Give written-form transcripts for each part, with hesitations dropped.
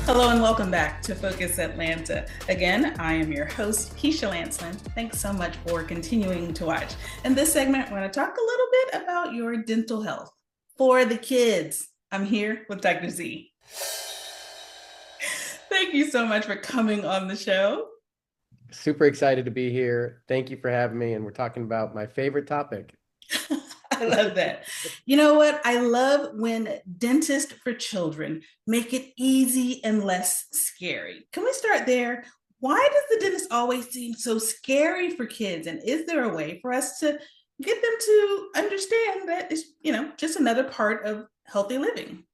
Hello and welcome back to Focus Atlanta. Again, I am your host, Keisha Lanceland. Thanks so much for continuing to watch. In this segment, we're going to talk a little bit about your dental health for the kids. I'm here with Dr. Z. Thank you so much for coming on the show. Super excited to be here. Thank you for having me. And we're talking about my favorite topic. I love that. You know what? I love when dentists for children make it easy and less scary. Can we start there? Why does the dentist always seem so scary for kids? And is there a way for us to get them to understand that it's, just another part of healthy living?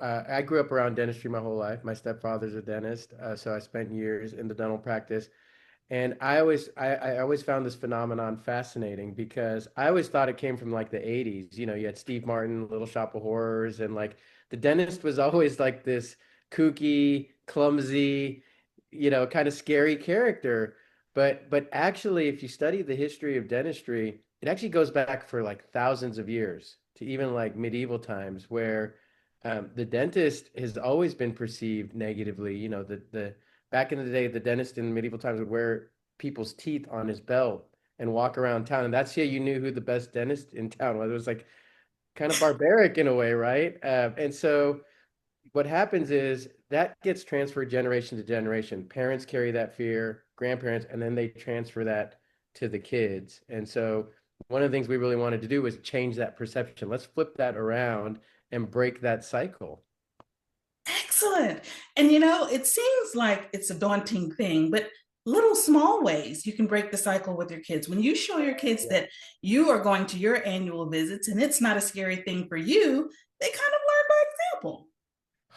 I grew up around dentistry my whole life. My stepfather's a dentist, so I spent years in the dental practice. And I always found this phenomenon fascinating because I always thought it came from like the 80s. You know, you had Steve Martin, Little Shop of Horrors, and like the dentist was always like this kooky, clumsy, kind of scary character. But actually, if you study the history of dentistry, it actually goes back for like thousands of years to even like medieval times where the dentist has always been perceived negatively. You know, the back in the day, the dentist in medieval times would wear people's teeth on his belt and walk around town, and that's how you knew who the best dentist in town was. It was like kind of barbaric in a way, right? And so what happens is that gets transferred generation to generation. Parents carry that fear, grandparents, and then they transfer that to the kids. And so one of the things we really wanted to do was change that perception. Let's flip that around and break that cycle. Excellent. And it seems like it's a daunting thing, but little small ways you can break the cycle with your kids. When you show your kids Yeah. that you are going to your annual visits and it's not a scary thing for you, they kind of learn by example.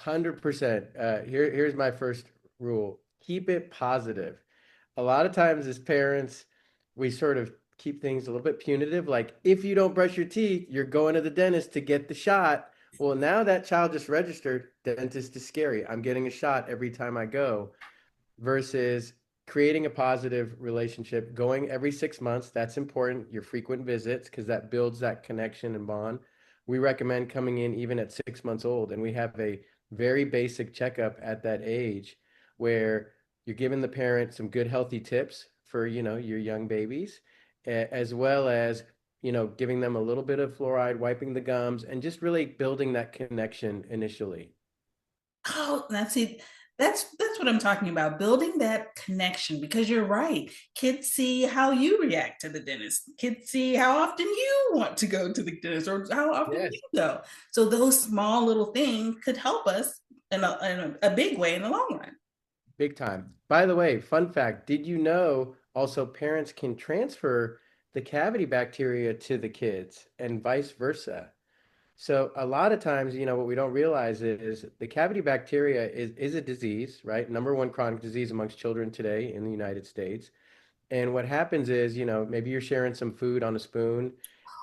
100%. Here's my first rule. Keep it positive. A lot of times as parents, we sort of keep things a little bit punitive. Like if you don't brush your teeth, you're going to the dentist to get the shot. Well, now that child just registered, dentist is scary. I'm getting a shot every time I go versus creating a positive relationship, going every 6 months. That's important. Your frequent visits, because that builds that connection and bond. We recommend coming in even at 6 months old, and we have a very basic checkup at that age where you're giving the parent some good healthy tips for your young babies, as well as giving them a little bit of fluoride, wiping the gums, and just really building that connection initially. Oh, that's it. That's what I'm talking about, building that connection because you're right. Kids see how you react to the dentist. Kids see how often you want to go to the dentist or how often you Yes. go. So those small little things could help us in a big way in the long run. Big time. By the way, fun fact, did you know also parents can transfer the cavity bacteria to the kids and vice versa? So a lot of times, what we don't realize is the cavity bacteria is a disease, right? Number one chronic disease amongst children today in the United States. And what happens is, maybe you're sharing some food on a spoon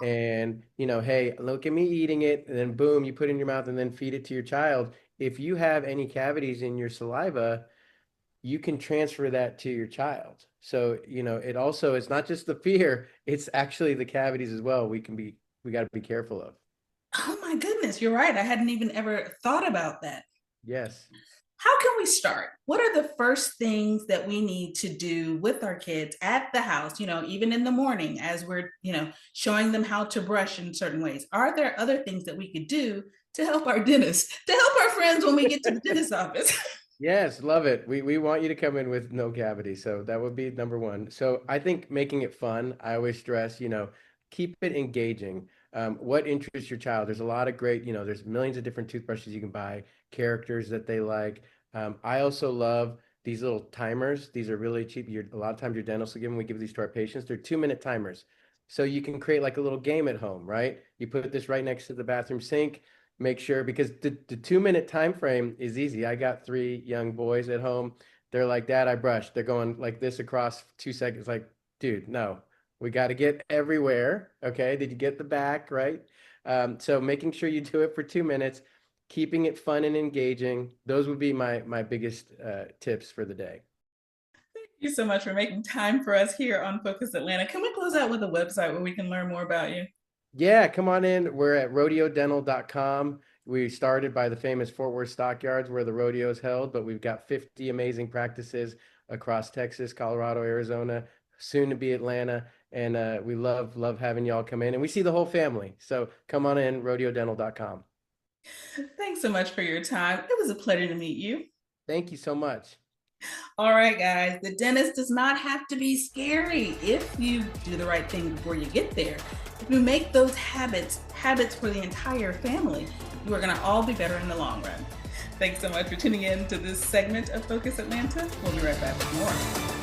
and, hey, look at me eating it. And then boom, you put it in your mouth and then feed it to your child. If you have any cavities in your saliva, you can transfer that to your child. So, it also is not just the fear, it's actually the cavities as well. We got to be careful of. Oh my goodness, you're right. I hadn't even ever thought about that. Yes. How can we start? What are the first things that we need to do with our kids at the house, even in the morning as we're, showing them how to brush in certain ways? Are there other things that we could do to help our dentist, to help our friends when we get to the dentist's office? Yes, love it. We want you to come in with no cavity. So that would be number one. So I think making it fun, I always stress, keep it engaging. What interests your child? There's a lot of great, there's millions of different toothbrushes you can buy, characters that they like. I also love these little timers. These are really cheap. A lot of times your dentist will give them, we give these to our patients. They're 2-minute timers. So you can create like a little game at home, right? You put this right next to the bathroom sink, make sure because the 2-minute time frame is easy. I got three young boys at home. They're like, Dad, I brushed. They're going like this across 2 seconds. Like, dude, no, we got to get everywhere. Okay. Did you get the back? Right. So making sure you do it for 2 minutes, keeping it fun and engaging. Those would be my biggest tips for the day. Thank you so much for making time for us here on Focus Atlanta. Can we close out with a website where we can learn more about you? Yeah, come on in. We're at rodeodental.com. We started by the famous Fort Worth Stockyards where the rodeo is held, but we've got 50 amazing practices across Texas, Colorado, Arizona, soon to be Atlanta. And we love having y'all come in, and we see the whole family. So come on in, rodeodental.com. Thanks so much for your time. It was a pleasure to meet you. Thank you so much. All right, guys, the dentist does not have to be scary if you do the right thing before you get there. If you make those habits for the entire family, you are going to all be better in the long run. Thanks so much for tuning in to this segment of Focus Atlanta. We'll be right back with more.